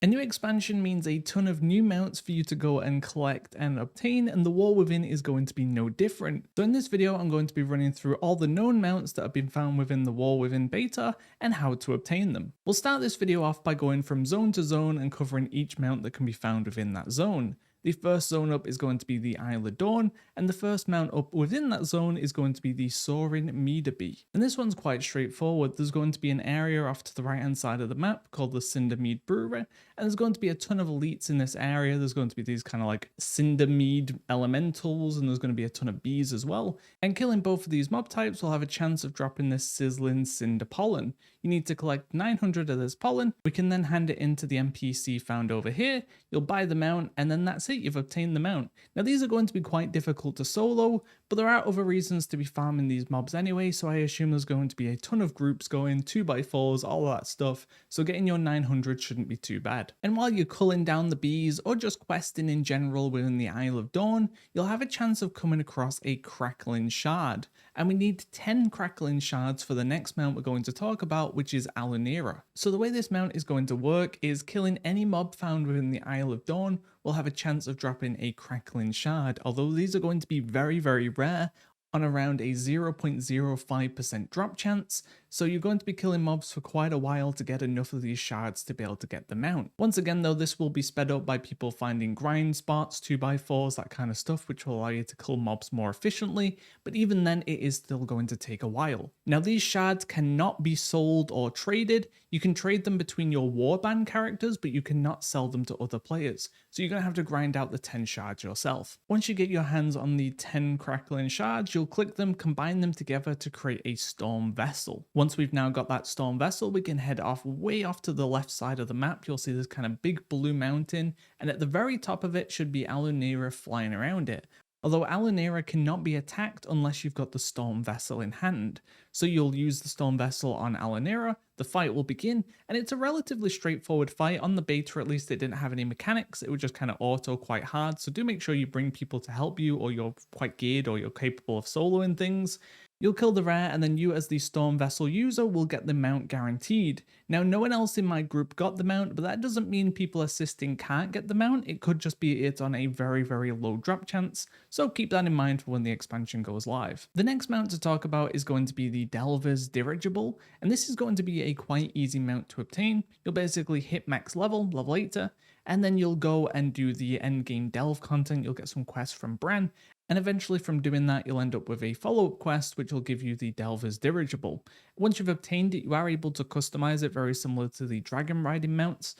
A new expansion means a ton of new mounts for you to go and collect and obtain, and the war within is going to be no different. So in this video, I'm going to be running through all the known mounts that have been found within the war within beta and how to obtain them. We'll start this video off by going from zone to zone and covering each mount that can be found within that zone. The first zone up is going to be the Isle of Dawn, and the first mount up within that zone is going to be the Soaring Meaderbee. And this one's quite straightforward. There's going to be an area off to the right hand side of the map called the Cindermead Brewery, and there's going to be a ton of elites in this area. There's going to be these kind of like Cindermead elementals, and there's going to be a ton of bees as well. And killing both of these mob types will have a chance of dropping this sizzling cinder pollen. You need to collect 900 of this pollen. We can then hand it into the NPC found over here. You'll buy the mount, and then that's it. You've obtained the mount. Now these are going to be quite difficult to solo, but there are other reasons to be farming these mobs anyway, so I assume there's going to be a ton of groups going, 2x4s, all that stuff, so getting your 900 shouldn't be too bad. And while you're culling down the bees, or just questing in general within the Isle of Dawn, you'll have a chance of coming across a crackling shard. And we need 10 crackling shards for the next mount we're going to talk about, which is Alunira. So the way this mount is going to work is killing any mob found within the Isle of Dawn will have a chance of dropping a crackling shard, although these are going to be very, very rare, on around a 0.05% drop chance, so you're going to be killing mobs for quite a while to get enough of these shards to be able to get the mount. Once again though, this will be sped up by people finding grind spots, 2x4s, that kind of stuff, which will allow you to kill mobs more efficiently, but even then it is still going to take a while. Now these shards cannot be sold or traded. You can trade them between your warband characters, but you cannot sell them to other players, so you're going to have to grind out the 10 shards yourself. Once you get your hands on the 10 crackling shards, you'll click them, combine them together to create a storm vessel. Once we've now got that storm vessel, we can head off way off to the left side of the map. You'll see this kind of big blue mountain, and at the very top of it should be Alunira flying around it. Although Alunira cannot be attacked unless you've got the storm vessel in hand. So you'll use the storm vessel on Alunira, the fight will begin, and it's a relatively straightforward fight. On the beta at least it didn't have any mechanics, it would just kind of auto quite hard, so do make sure you bring people to help you, or you're quite geared, or you're capable of soloing things. You'll kill the rare, and then you as the storm vessel user will get the mount guaranteed. Now no one else in my group got the mount, but that doesn't mean people assisting can't get the mount. It could just be it's on a very, very low drop chance, so keep that in mind for when the expansion goes live. The next mount to talk about is going to be the Delver's Dirigible, and this is going to be a quite easy mount to obtain. You'll basically hit max level 80, and then you'll go and do the endgame delve content. You'll get some quests from Bran, and eventually from doing that you'll end up with a follow-up quest which will give you the Delver's Dirigible. Once you've obtained it, you are able to customize it very similar to the dragon riding mounts,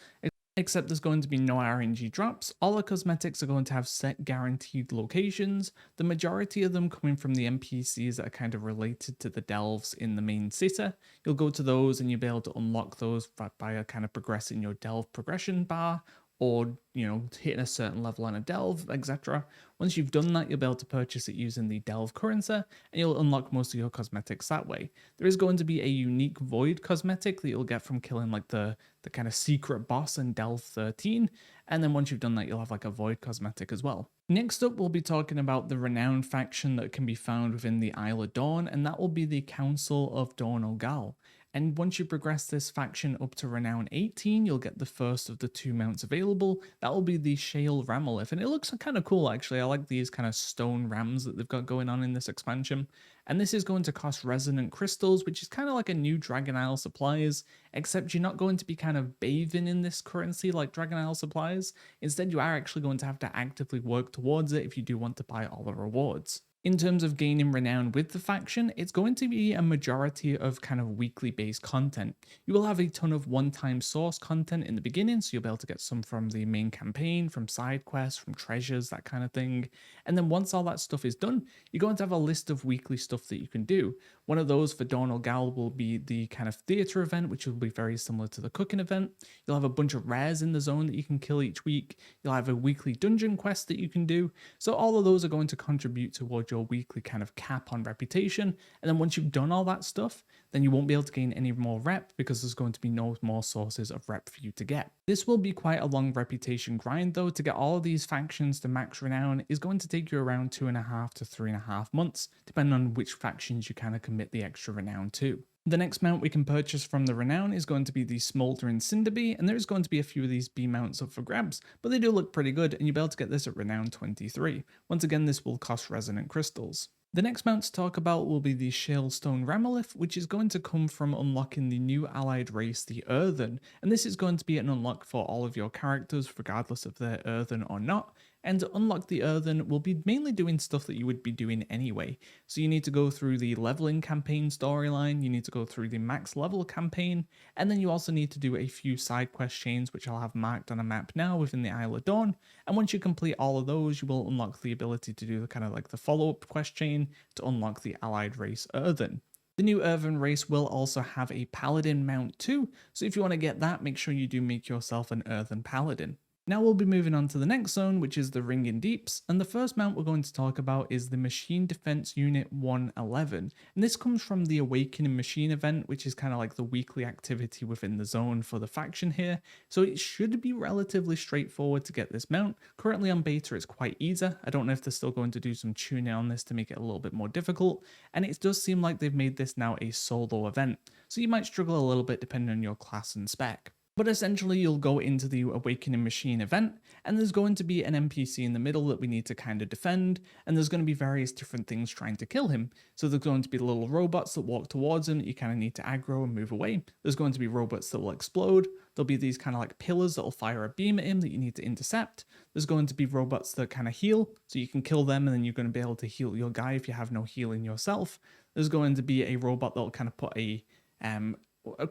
except there's going to be no RNG drops. All the cosmetics are going to have set guaranteed locations, the majority of them coming from the NPCs that are kind of related to the delves in the main city. You'll go to those and you'll be able to unlock those by kind of progressing your delve progression bar, or, you know, hitting a certain level on a delve, etc. Once you've done that, you'll be able to purchase it using the delve currency, and you'll unlock most of your cosmetics that way. There is going to be a unique void cosmetic that you'll get from killing like the kind of secret boss in Delve 13, and then once you've done that, you'll have like a void cosmetic as well. Next up, we'll be talking about the renowned faction that can be found within the Isle of Dawn, and that will be the Council of Dornogal. And once you progress this faction up to Renown 18, you'll get the first of the 2 mounts available. That will be the Shale Ramolith, and it looks kind of cool actually. I like these kind of stone rams that they've got going on in this expansion. And this is going to cost resonant crystals, which is kind of like a new Dragon Isle supplies, except you're not going to be kind of bathing in this currency like Dragon Isle supplies. Instead, you are actually going to have to actively work towards it if you do want to buy all the rewards. In terms of gaining renown with the faction, it's going to be a majority of kind of weekly based content. You will have a ton of one-time source content in the beginning, so you'll be able to get some from the main campaign, from side quests, from treasures, that kind of thing. And then once all that stuff is done, you're going to have a list of weekly stuff that you can do. One of those for Dornogal will be the kind of theatre event, which will be very similar to the cooking event. You'll have a bunch of rares in the zone that you can kill each week. You'll have a weekly dungeon quest that you can do. So all of those are going to contribute towards your weekly kind of cap on reputation. And then once you've done all that stuff, then you won't be able to gain any more rep because there's going to be no more sources of rep for you to get. This will be quite a long reputation grind though. To get all of these factions to max renown is going to take you around 2.5 to 3.5 months, depending on which factions you kind of commit the extra renown to. The next mount we can purchase from the Renown is going to be the Smoldering Cinderbee, and there's going to be a few of these B mounts up for grabs, but they do look pretty good, and you'll be able to get this at Renown 23. Once again, this will cost resonant crystals. The next mount to talk about will be the Shalestone Ramolith, which is going to come from unlocking the new allied race, the Earthen, and this is going to be an unlock for all of your characters, regardless if they're Earthen or not. And to unlock the Earthen, we'll be mainly doing stuff that you would be doing anyway. So you need to go through the leveling campaign storyline, you need to go through the max level campaign, and then you also need to do a few side quest chains, which I'll have marked on a map now within the Isle of Dawn. And once you complete all of those, you will unlock the ability to do the kind of like the follow-up quest chain to unlock the allied race Earthen. The new Earthen race will also have a Paladin mount too, so if you want to get that, make sure you do make yourself an Earthen Paladin. Now we'll be moving on to the next zone, which is the Ringing Deeps, and the first mount we're going to talk about is the Machine Defense Unit 111, and this comes from the Awakening Machine event, which is kind of like the weekly activity within the zone for the faction here, so it should be relatively straightforward to get this mount. Currently on beta it's quite easy. I don't know if they're still going to do some tuning on this to make it a little bit more difficult, and it does seem like they've made this now a solo event, so you might struggle a little bit depending on your class and spec. But essentially you'll go into the Awakening Machine event, and there's going to be an NPC in the middle that we need to kind of defend, and there's going to be various different things trying to kill him. So there's going to be little robots that walk towards him that you kind of need to aggro and move away. There's going to be robots that will explode. There'll be these kind of like pillars that will fire a beam at him that you need to intercept. There's going to be robots that kind of heal, so you can kill them and then you're going to be able to heal your guy if you have no healing yourself. There's going to be a robot that will kind of put a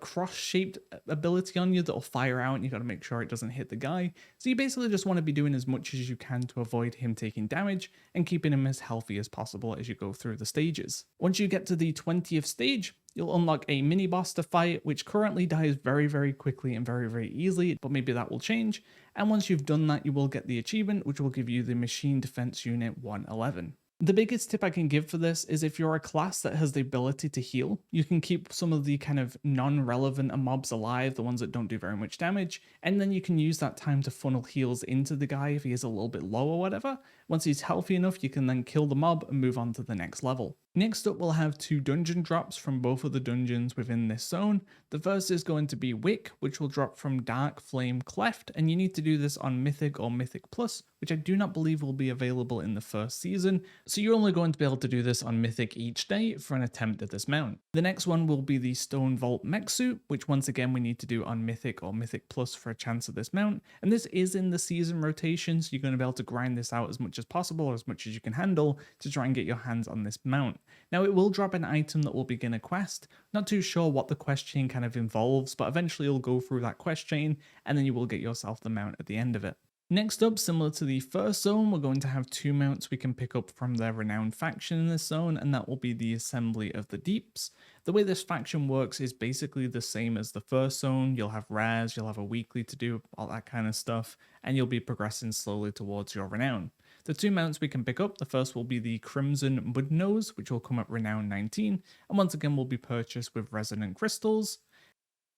cross-shaped ability on you that'll fire out, and you got to make sure it doesn't hit the guy. So you basically just want to be doing as much as you can to avoid him taking damage and keeping him as healthy as possible as you go through the stages. Once you get to the 20th stage, you'll unlock a mini boss to fight, which currently dies very quickly and very easily, but maybe that will change. And once you've done that, you will get the achievement, which will give you the Machine Defense Unit 111. The biggest tip I can give for this is if you're a class that has the ability to heal, you can keep some of the kind of non-relevant mobs alive, the ones that don't do very much damage, and then you can use that time to funnel heals into the guy if he is a little bit low or whatever. Once he's healthy enough, you can then kill the mob and move on to the next level. Next up, we'll have 2 dungeon drops from both of the dungeons within this zone. The first is going to be Wick, which will drop from Dark Flame Cleft, and you need to do this on Mythic or Mythic Plus, which I do not believe will be available in the first season, so you're only going to be able to do this on Mythic each day for an attempt at this mount. The next one will be the Stonevault Mechsuit, which once again we need to do on Mythic or Mythic Plus for a chance at this mount, and this is in the season rotation, so you're going to be able to grind this out as much as possible, or as much as you can handle, to try and get your hands on this mount. Now it will drop an item that will begin a quest. Not too sure what the quest chain kind of involves, but eventually you'll go through that quest chain and then you will get yourself the mount at the end of it. Next up, similar to the first zone, we're going to have 2 mounts we can pick up from their renowned faction in this zone, and that will be the Assembly of the Deeps. The way this faction works is basically the same as the first zone. You'll have rares, you'll have a weekly to do, all that kind of stuff, and you'll be progressing slowly towards your renown. The 2 mounts we can pick up, the first will be the Crimson Mudnose, which will come at Renown 19, and once again will be purchased with Resonant Crystals.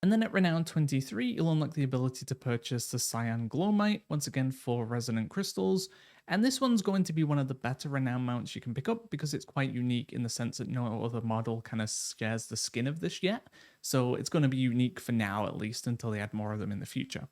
And then at Renown 23, you'll unlock the ability to purchase the Cyan Glowmite, once again for Resonant Crystals. And this one's going to be one of the better Renown mounts you can pick up because it's quite unique in the sense that no other model kind of shares the skin of this yet. So it's going to be unique for now at least until they add more of them in the future.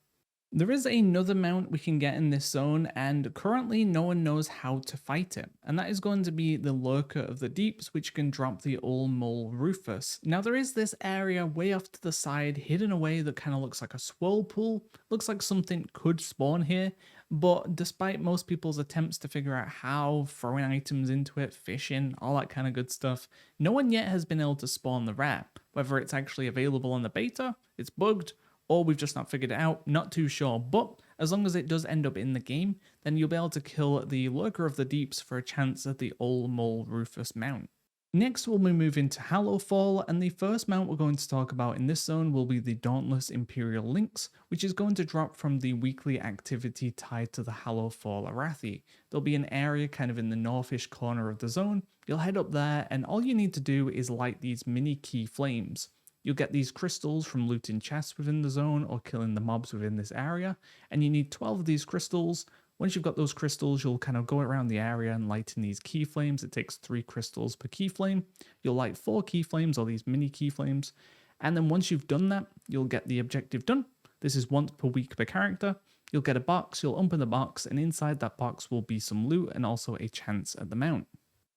There is another mount we can get in this zone, and currently no one knows how to fight it, and that is going to be the Lurker of the Deeps, which can drop the old Mole Rufus. Now there is this area way off to the side, hidden away, that kind of looks like a swirlpool. Looks like something could spawn here, but despite most people's attempts to figure out how, throwing items into it, fishing, all that kind of good stuff, no one yet has been able to spawn the rare. Whether it's actually available on the beta, it's bugged, or we've just not figured it out, not too sure, but as long as it does end up in the game, then you'll be able to kill the Lurker of the Deeps for a chance at the old Mole Rufus mount. Next we'll be moving to Hallowfall, and the first mount we're going to talk about in this zone will be the Dauntless Imperial Lynx, which is going to drop from the weekly activity tied to the Hallowfall Arathi. There'll be an area kind of in the northish corner of the zone. You'll head up there, and all you need to do is light these mini key flames. You'll get these crystals from looting chests within the zone or killing the mobs within this area, and you need 12 of these crystals. Once you've got those crystals, you'll kind of go around the area and light in these key flames. It takes 3 crystals per key flame. You'll light 4 key flames, or these mini key flames. And then once you've done that, you'll get the objective done. This is once per week per character. You'll get a box, you'll open the box, and inside that box will be some loot and also a chance at the mount.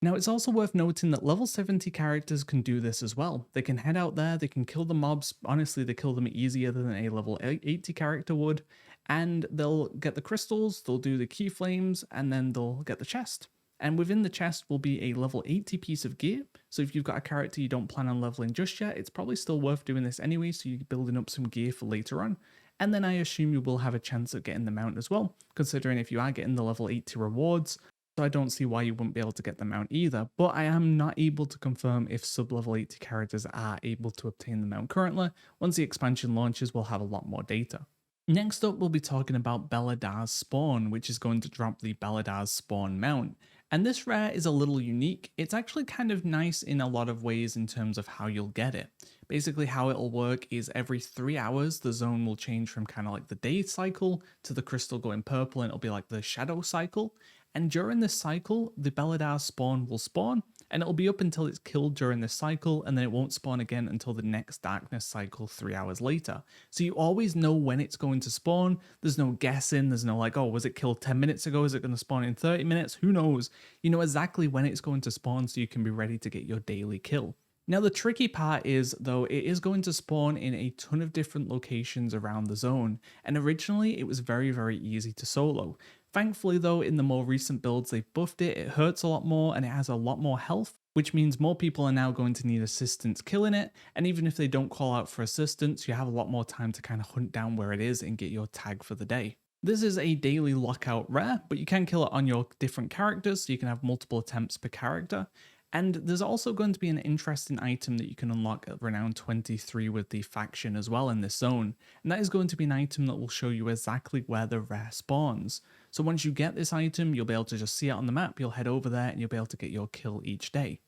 Now, it's also worth noting that level 70 characters can do this as well. They can head out there, they can kill the mobs. Honestly, they kill them easier than a level 80 character would. And they'll get the crystals, they'll do the keyflames, and then they'll get the chest. And within the chest will be a level 80 piece of gear. So if you've got a character you don't plan on leveling just yet, it's probably still worth doing this anyway, so you're building up some gear for later on. And then I assume you will have a chance at getting the mount as well, considering if you are getting the level 80 rewards. So I don't see why you wouldn't be able to get the mount either, but I am not able to confirm if sub-level 80 characters are able to obtain the mount currently. Once the expansion launches, we'll have a lot more data. Next up, we'll be talking about Beledar's Spawn, which is going to drop the Beledar's Spawn mount. And this rare is a little unique. It's actually kind of nice in a lot of ways in terms of how you'll get it. Basically, how it'll work is every 3 hours, the zone will change from kind of like the day cycle to the crystal going purple, and it'll be like the shadow cycle. And during this cycle, the Beledar spawn will spawn, and it'll be up until it's killed during this cycle, and then it won't spawn again until the next darkness cycle 3 hours later. So you always know when it's going to spawn. There's no guessing. There's no like, oh, was it killed 10 minutes ago? Is it going to spawn in 30 minutes? Who knows? You know exactly when it's going to spawn, so you can be ready to get your daily kill. Now, the tricky part is, though, it is going to spawn in a ton of different locations around the zone, and originally it was very, very easy to solo. Thankfully, though, in the more recent builds, they've buffed it, it hurts a lot more, and it has a lot more health, which means more people are now going to need assistance killing it, and even if they don't call out for assistance, you have a lot more time to kind of hunt down where it is and get your tag for the day. This is a daily lockout rare, but you can kill it on your different characters, so you can have multiple attempts per character. And there's also going to be an interesting item that you can unlock at Renown 23 with the faction as well in this zone, and that is going to be an item that will show you exactly where the rare spawns. So once you get this item, you'll be able to just see it on the map, you'll head over there and you'll be able to get your kill each day.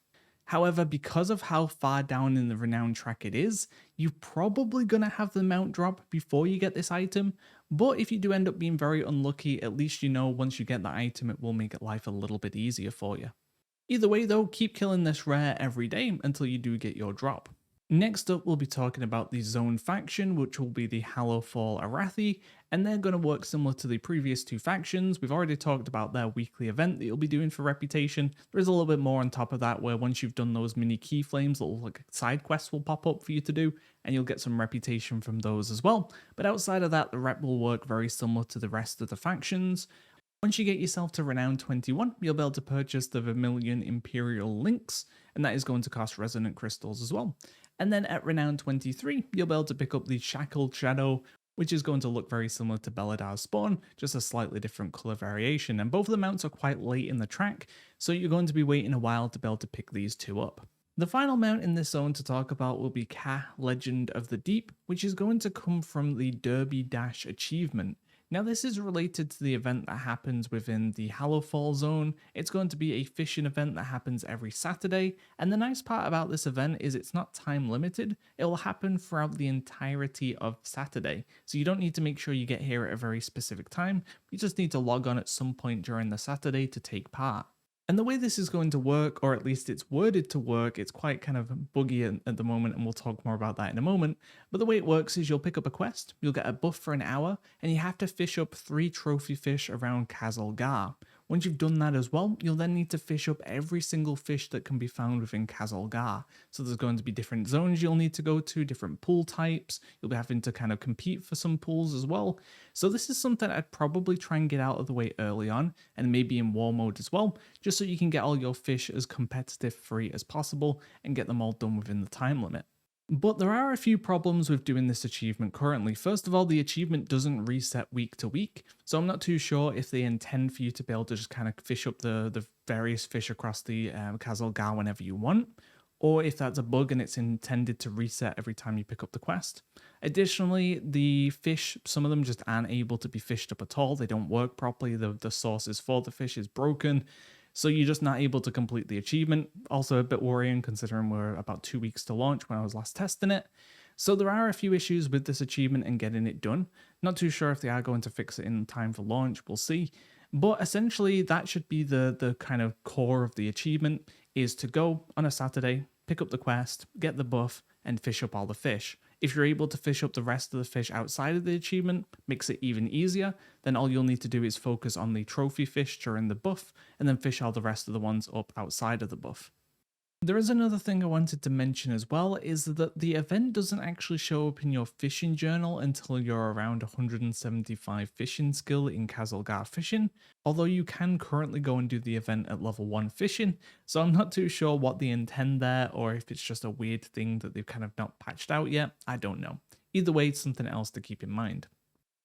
However, because of how far down in the Renown track it is, you're probably going to have the mount drop before you get this item, but if you do end up being very unlucky, at least you know once you get the item it will make life a little bit easier for you. Either way though, keep killing this rare every day until you do get your drop. Next up, we'll be talking about the Zone faction, which will be the Hallowfall Arathi, and they're going to work similar to the previous 2 factions. We've already talked about their weekly event that you'll be doing for Reputation. There is a little bit more on top of that, where once you've done those mini keyflames, little like side quests will pop up for you to do, and you'll get some reputation from those as well. But outside of that, the rep will work very similar to the rest of the factions. Once you get yourself to Renown 21, you'll be able to purchase the Vermillion Imperial Lynx, and that is going to cost Resonant Crystals as well. And then at Renown 23, you'll be able to pick up the Shackled Shadow, which is going to look very similar to Beledar's Spawn, just a slightly different colour variation, and both of the mounts are quite late in the track, so you're going to be waiting a while to be able to pick these 2 up. The final mount in this zone to talk about will be Kah Legend of the Deep, which is going to come from the Derby Dash achievement. Now, this is related to the event that happens within the Hallowfall zone. It's going to be a fishing event that happens every Saturday, and the nice part about this event is it's not time limited. It will happen throughout the entirety of Saturday, so you don't need to make sure you get here at a very specific time. You just need to log on at some point during the Saturday to take part. And the way this is going to work, or at least it's worded to work, it's quite kind of buggy at the moment, and we'll talk more about that in a moment, but the way it works is you'll pick up a quest, you'll get a buff for an hour, and you have to fish up 3 trophy fish around Kazalgar. Once you've done that as well, you'll then need to fish up every single fish that can be found within Kazalgar. So there's going to be different zones you'll need to go to, different pool types, you'll be having to kind of compete for some pools as well. So this is something I'd probably try and get out of the way early on, and maybe in war mode as well, just so you can get all your fish as competitive free as possible and get them all done within the time limit. But there are a few problems with doing this achievement currently. First of all, the achievement doesn't reset week to week, so I'm not too sure if they intend for you to be able to just kind of fish up the various fish across the Kazalgar whenever you want, or if that's a bug and it's intended to reset every time you pick up the quest. Additionally, the fish, some of them just aren't able to be fished up at all. They don't work properly. The sources for the fish is broken. So you're just not able to complete the achievement. Also a bit worrying considering we're about 2 weeks to launch when I was last testing it. So there are a few issues with this achievement and getting it done. Not too sure if they are going to fix it in time for launch, we'll see. But essentially that should be the kind of core of the achievement, is to go on a Saturday, pick up the quest, get the buff, and fish up all the fish. If you're able to fish up the rest of the fish outside of the achievement, makes it even easier, then all you'll need to do is focus on the trophy fish during the buff, and then fish all the rest of the ones up outside of the buff. There is another thing I wanted to mention as well, is that the event doesn't actually show up in your fishing journal until you're around 175 fishing skill in Kazalgar fishing, although you can currently go and do the event at level 1 fishing, so I'm not too sure what they intend there, or if it's just a weird thing that they've kind of not patched out yet, I don't know. Either way, it's something else to keep in mind.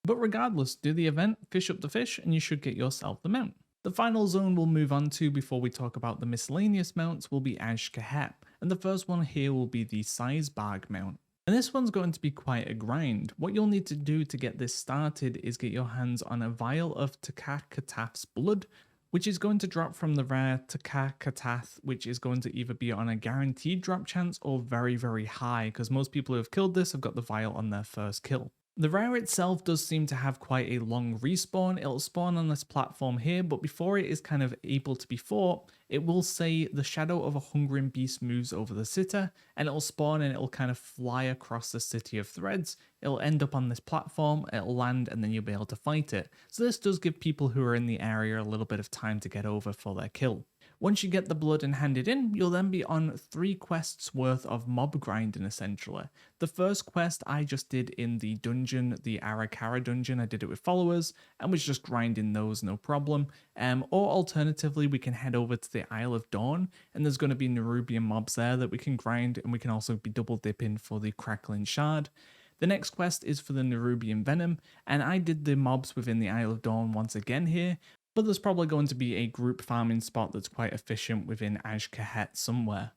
But regardless, do the event, fish up the fish, and you should get yourself the mount. The final zone we'll move on to before we talk about the miscellaneous mounts will be Azj-Kahet, and the first one here will be the Siesbarg mount. And this one's going to be quite a grind. What you'll need to do to get this started is get your hands on a vial of Takah-Katath's blood, which is going to drop from the rare Takah-Katath, which is going to either be on a guaranteed drop chance or very, very high, because most people who have killed this have got the vial on their first kill. The rare itself does seem to have quite a long respawn. It'll spawn on this platform here, but before it is kind of able to be fought, it will say the shadow of a hungering beast moves over the sitter, and it'll spawn and it'll kind of fly across the city of threads. It'll end up on this platform, it'll land, and then you'll be able to fight it. So this does give people who are in the area a little bit of time to get over for their kill. Once you get the blood and hand it in, you'll then be on 3 quests worth of mob grinding essentially. The first quest I just did in the dungeon, the Arakara dungeon. I did it with followers and was just grinding those, no problem. Or alternatively, we can head over to the Isle of Dawn, and there's going to be Nerubian mobs there that we can grind, and we can also be double dipping for the Crackling Shard. The next quest is for the Nerubian Venom, and I did the mobs within the Isle of Dawn once again here, but there's probably going to be a group farming spot that's quite efficient within Azj-Kahet somewhere.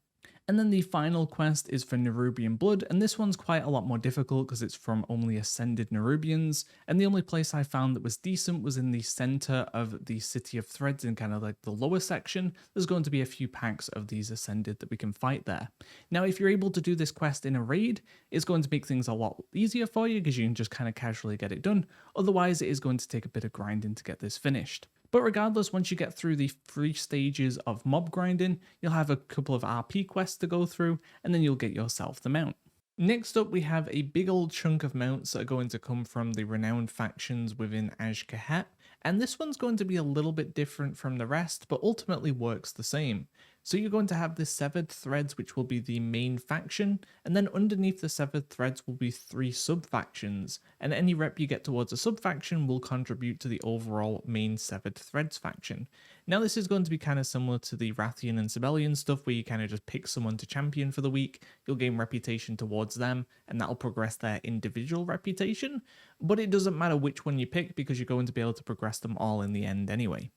And then the final quest is for Nerubian Blood, and this one's quite a lot more difficult because it's from only Ascended Nerubians, and the only place I found that was decent was in the center of the City of Threads in kind of like the lower section. There's going to be a few packs of these Ascended that we can fight there. Now, if you're able to do this quest in a raid, it's going to make things a lot easier for you because you can just kind of casually get it done. Otherwise, it is going to take a bit of grinding to get this finished. But regardless, once you get through the 3 stages of mob grinding, you'll have a couple of RP quests to go through, and then you'll get yourself the mount. Next up, we have a big old chunk of mounts that are going to come from the renowned factions within Azj-Kahet, and this one's going to be a little bit different from the rest, but ultimately works the same. So you're going to have the Severed Threads, which will be the main faction, and then underneath the Severed Threads will be 3 sub-factions, and any rep you get towards a sub-faction will contribute to the overall main Severed Threads faction. Now this is going to be kind of similar to the Rathian and Sibelian stuff, where you kind of just pick someone to champion for the week, you'll gain reputation towards them, and that'll progress their individual reputation, but it doesn't matter which one you pick because you're going to be able to progress them all in the end anyway.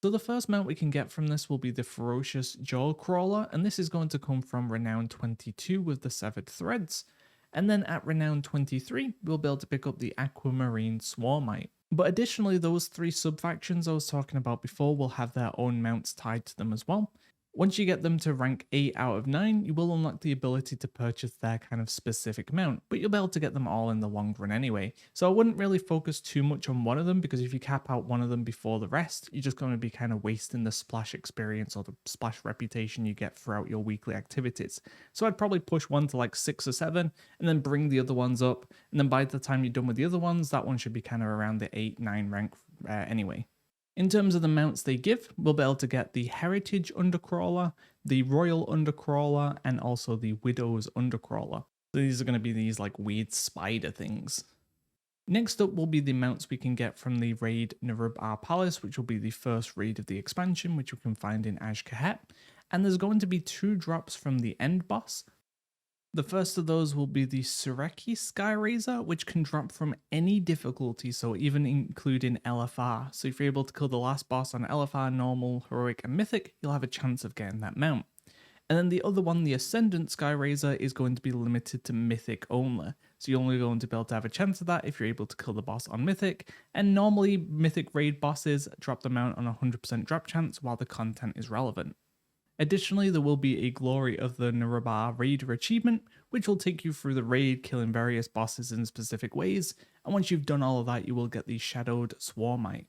So the first mount we can get from this will be the Ferocious Jawcrawler, and this is going to come from Renown 22 with the Severed Threads. And then at Renown 23, we'll be able to pick up the Aquamarine Swarmite. But additionally, those 3 sub-factions I was talking about before will have their own mounts tied to them as well. Once you get them to rank 8 out of 9, you will unlock the ability to purchase their kind of specific mount, but you'll be able to get them all in the long run anyway. So I wouldn't really focus too much on one of them, because if you cap out one of them before the rest, you're just going to be kind of wasting the splash experience or the splash reputation you get throughout your weekly activities. So I'd probably push one to like 6 or 7, and then bring the other ones up, and then by the time you're done with the other ones, that one should be kind of around the 8-9 rank anyway. In terms of the mounts they give, we'll be able to get the Heritage Undercrawler, the Royal Undercrawler, and also the Widow's Undercrawler. So these are going to be these like weird spider things. Next up will be the mounts we can get from the raid Nerub Palace, which will be the first raid of the expansion, which we can find in Azj-Kahet. And there's going to be 2 drops from the end boss. The first of those will be the Sureki Skyrazor, which can drop from any difficulty, so even including LFR. So if you're able to kill the last boss on LFR, Normal, Heroic, and Mythic, you'll have a chance of getting that mount. And then the other one, the Ascendant Skyrazor, is going to be limited to Mythic only. So you're only going to be able to have a chance of that if you're able to kill the boss on Mythic. And normally, Mythic raid bosses drop the mount on a 100% drop chance while the content is relevant. Additionally, there will be a Glory of the Nerub Raider achievement, which will take you through the raid, killing various bosses in specific ways, and once you've done all of that, you will get the Shadowed Swarmite.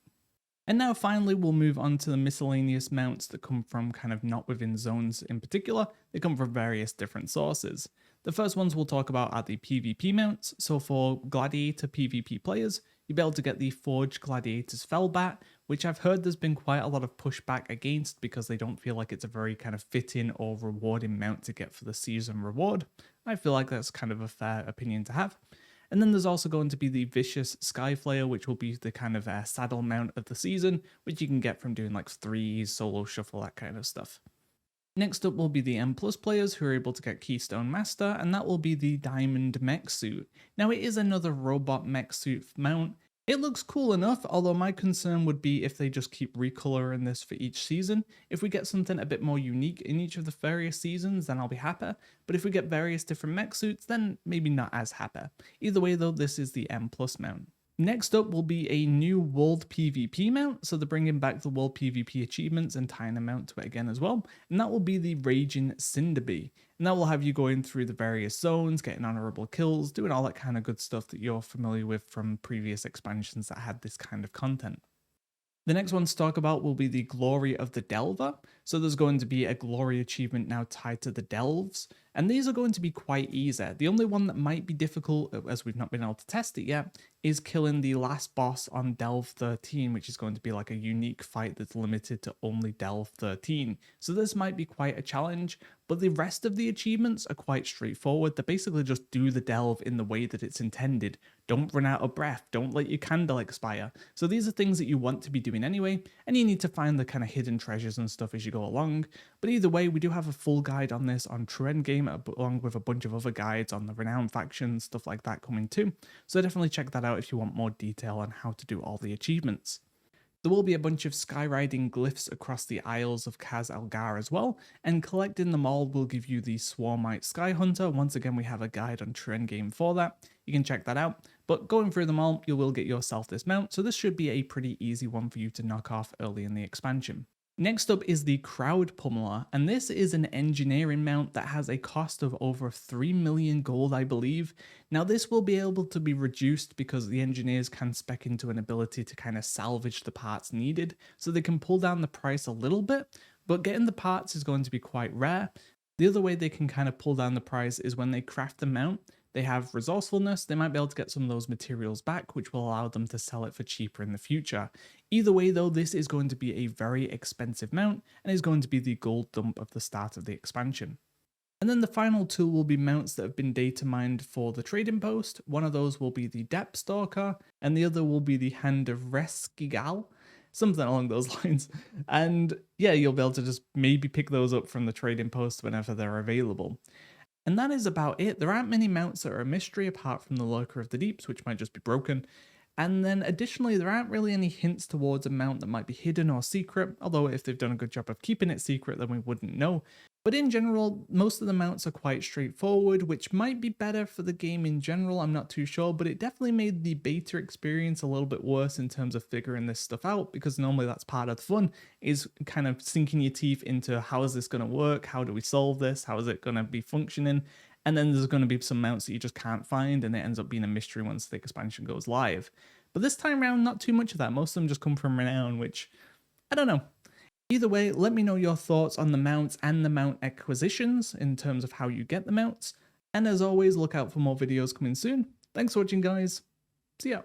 And now finally we'll move on to the miscellaneous mounts that come from kind of not within zones in particular. They come from various different sources. The first ones we'll talk about are the PvP mounts. So for Gladiator PvP players, you'll be able to get the Forged Gladiators Felbat, which I've heard there's been quite a lot of pushback against because they don't feel like it's a very kind of fitting or rewarding mount to get for the season reward. I feel like that's kind of a fair opinion to have. And then there's also going to be the Vicious SKyflayer, which will be the kind of saddle mount of the season, which you can get from doing like threes, solo shuffle, that kind of stuff. Next up will be the M+ players who are able to get Keystone Master, and that will be the Diamond Mechsuit. Now it is another robot Mechsuit mount. It looks cool enough, although my concern would be if they just keep recoloring this for each season. If we get something a bit more unique in each of the various seasons, then I'll be happy. But if we get various different mech suits, then maybe not as happy. Either way though, this is the M+ mount. Next up will be a new World PvP mount, so they're bringing back the World PvP achievements and tying a mount to it again as well, and that will be the Raging Cinderbee, and that will have you going through the various zones, getting honorable kills, doing all that kind of good stuff that you're familiar with from previous expansions that had this kind of content. The next one to talk about will be the Glory of the Delver. So there's going to be a glory achievement now tied to the delves, and these are going to be quite easy. The only one that might be difficult, as we've not been able to test it yet, is killing the last boss on Delve 13, which is going to be like a unique fight that's limited to only Delve 13. So this might be quite a challenge, but the rest of the achievements are quite straightforward. They basically just do the delve in the way that it's intended. Don't run out of breath, don't let your candle expire. So these are things that you want to be doing anyway, and you need to find the kind of hidden treasures and stuff as you go along. But either way, we do have a full guide on this on True Endgame, along with a bunch of other guides on the renowned factions, stuff like that coming too. So definitely check that out if you want more detail on how to do all the achievements. There will be a bunch of skywriting glyphs across the Isles of Kaz-Algar as well, and collecting them all will give you the Swarmite Skyhunter. Once again, we have a guide on True Endgame for that. You can check that out, but going through them all, you will get yourself this mount, so this should be a pretty easy one for you to knock off early in the expansion. Next up is the Crowdpummeler, and this is an engineering mount that has a cost of over 3 million gold, I believe. Now this will be able to be reduced because the engineers can spec into an ability to kind of salvage the parts needed, so they can pull down the price a little bit, but getting the parts is going to be quite rare. The other way they can kind of pull down the price is when they craft the mount. They have resourcefulness, they might be able to get some of those materials back, which will allow them to sell it for cheaper in the future. Either way though, this is going to be a very expensive mount, and is going to be the gold dump of the start of the expansion. And then the final two will be mounts that have been data mined for the trading post. One of those will be the Depth Stalker, and the other will be the Hand of Reskigal, something along those lines. And yeah, you'll be able to just maybe pick those up from the trading post whenever they're available. And that is about it. There aren't many mounts that are a mystery apart from the Lurker of the Deeps, which might just be broken. And then additionally, there aren't really any hints towards a mount that might be hidden or secret, although if they've done a good job of keeping it secret, then we wouldn't know. But in general, most of the mounts are quite straightforward, which might be better for the game in general, I'm not too sure, but it definitely made the beta experience a little bit worse in terms of figuring this stuff out, because normally that's part of the fun, is kind of sinking your teeth into how is this going to work, how do we solve this, how is it going to be functioning, and then there's going to be some mounts that you just can't find, and it ends up being a mystery once the expansion goes live. But this time around, not too much of that. Most of them just come from Renown, which, I don't know. Either way, let me know your thoughts on the mounts and the mount acquisitions in terms of how you get the mounts. And as always, look out for more videos coming soon. Thanks for watching, guys. See ya.